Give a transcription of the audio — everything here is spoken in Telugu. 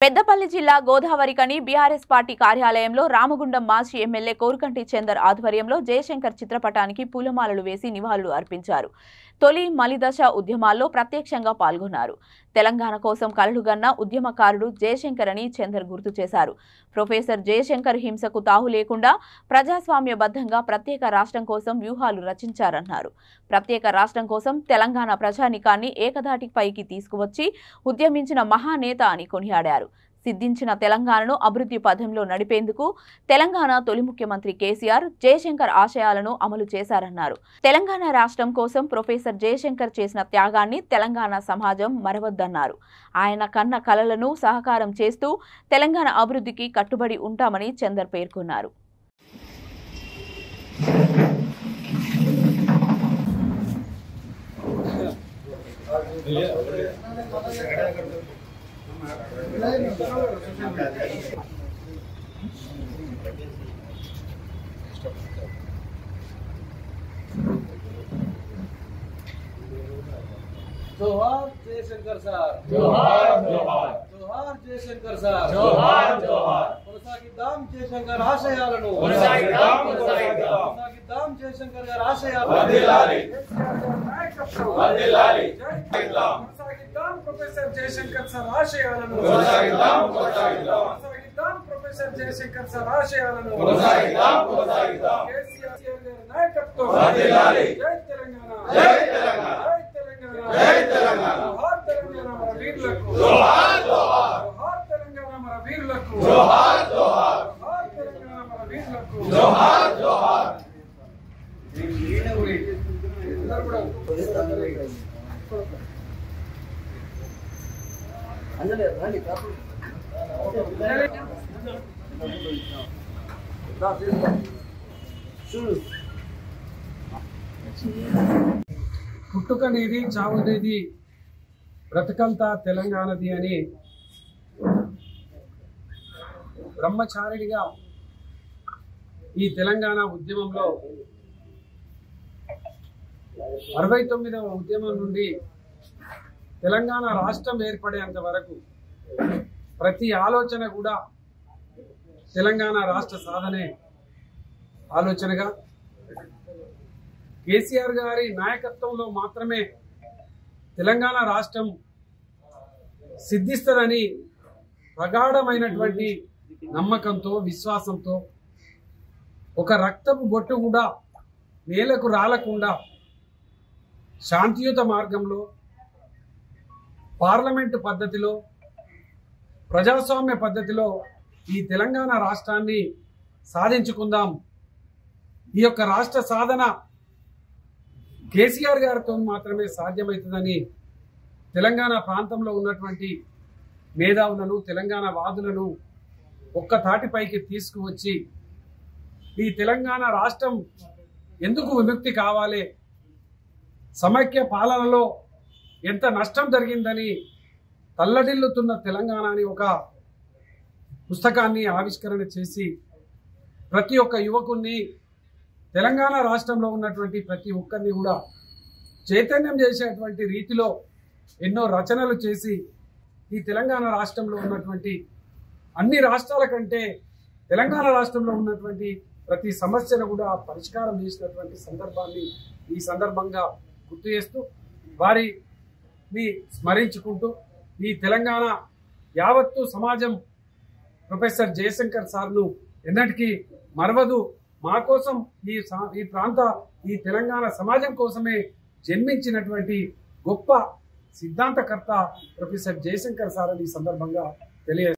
పెద్దపల్లి జిల్లా గోదావరికని బీఆర్ఎస్ పార్టీ కార్యాలయంలో రామగుండం మాజీ ఎమ్మెల్యే కోరుకంటి చందర్ ఆధ్వర్యంలో జయశంకర్ చిత్రపటానికి పూలమాలలు వేసి నివాళులు అర్పించారు. తొలి మలిదశ ఉద్యమాల్లో ప్రత్యక్షంగా పాల్గొన్నారు. తెలంగాణ కోసం కలలుగన్న ఉద్యమకారుడు జయశంకర్ అని చందర్ గుర్తు చేశారు. ప్రొఫెసర్ జయశంకర్ హింసకు తావు లేకుండా ప్రజాస్వామ్యబద్ధంగా ప్రత్యేక రాష్ట్రం కోసం వ్యూహాలు రచించారన్నారు. ప్రత్యేక రాష్ట్రం కోసం తెలంగాణ ప్రజానికాన్ని ఏకధాటిపైకి తీసుకువచ్చి ఉద్యమించిన మహానేత అని కొనియాడారు. సిద్ధించిన తెలంగాణను అభివృద్ధి పథంలో నడిపేందుకు తెలంగాణ తొలి ముఖ్యమంత్రి కేసీఆర్ జయశంకర్ ఆశయాలను అమలు చేశారన్నారు. తెలంగాణ రాష్ట్రం కోసం ప్రొఫెసర్ జయశంకర్ చేసిన త్యాగాన్ని తెలంగాణ సమాజం మరవద్దన్నారు. ఆయన కన్న కలలను సహకారం చేస్తూ తెలంగాణ అభివృద్ధికి కట్టుబడి ఉంటామని చందర్ పేర్కొన్నారు. जोहार जयशंकर साहब, जोहार जोहार जोहार जयशंकर साहब, जोहार जोहार కొనసాగిద్దాం జయశంకర్ ఆశయాలను, కొనసాగిద్దాం జయశంకర్ గారి ఆశయాలను, వర్ధిల్లాలి వర్ధిల్లాలి కొనసాగిద్దాం ప్రొఫెసర్ జయశంకర్ సార్ ఆశయాలను, కొనసాగిద్దాం ప్రొఫెసర్ జయశంకర్ సార్ ఆశయాలను, కొనసాగిద్దాం కేసీఆర్ గారి నాయకత్వం, వర్ధిల్లాలి జై తెలంగాణ, జై తెలంగాణ, జై తెలంగాణ, జోహార్ తెలంగాణ మన వీరులకు, జోహార్ జోహార్ జోహార్ తెలంగాణ మన వీరులకు, జోహార్ జోహార్ జోహార్ తెలంగాణ మన వీరులకు, జోహార్ జోహార్ అందరూ కూడా పుట్టుకనేది చావునేది బ్రతకంతా తెలంగాణది అని బ్రహ్మచారిడిగా ఈ తెలంగాణ ఉద్యమంలో 69వ ఉద్యమం నుండి తెలంగాణ రాష్ట్రం ఏర్పడేంత వరకు ప్రతి ఆలోచన కూడా తెలంగాణ రాష్ట్ర సాధనే ఆలోచనగా, కేసీఆర్ గారి నాయకత్వంలో మాత్రమే తెలంగాణ రాష్ట్రం సిద్ధిస్తుందని ప్రగాఢమైనటువంటి నమ్మకంతో విశ్వాసంతో ఒక రక్తపు బొట్టు కూడా నేలకు రాలకుండా శాంతియుత మార్గంలో పార్లమెంటు పద్ధతిలో ప్రజాస్వామ్య పద్ధతిలో ఈ తెలంగాణ రాష్ట్రాన్ని సాధించుకుందాం, ఈ యొక్క రాష్ట్ర సాధన కేసీఆర్ గారితో మాత్రమే సాధ్యమవుతుందని తెలంగాణ ప్రాంతంలో ఉన్నటువంటి మేధావులను తెలంగాణ వాదులను ఒక్క తాటిపైకి తీసుకువచ్చి ఈ తెలంగాణ రాష్ట్రం ఎందుకు విముక్తి కావాలి, సమైక్య పాలనలో ఎంత నష్టం జరిగిందని తల్లడిల్లుతున్న తెలంగాణ అని ఒక పుస్తకాన్ని ఆవిష్కరణ చేసి ప్రతి ఒక్క యువకుని తెలంగాణ రాష్ట్రంలో ఉన్నటువంటి ప్రతి ఒక్కరిని కూడా చైతన్యం చేసేటువంటి రీతిలో ఎన్నో రచనలు చేసి ఈ తెలంగాణ రాష్ట్రంలో ఉన్నటువంటి అన్ని రాష్ట్రాల కంటే తెలంగాణ రాష్ట్రంలో ఉన్నటువంటి ప్రతి సమస్యను కూడా పరిష్కారం చేసినటువంటి సందర్భాన్ని ఈ సందర్భంగా గుర్తు చేస్తూ వారిని స్మరించుకుంటూ ఈ తెలంగాణ యావత్తు సమాజం ప్రొఫెసర్ జయశంకర్ సార్ను ఎన్నటికీ మరవదు. మా కోసం ఈ ప్రాంత ఈ తెలంగాణ సమాజం కోసమే జన్మించినటువంటి గొప్ప సిద్ధాంతకర్త ప్రొఫెసర్ జయశంకర్ సార్ అని ఈ సందర్భంగా తెలియజేస్తారు.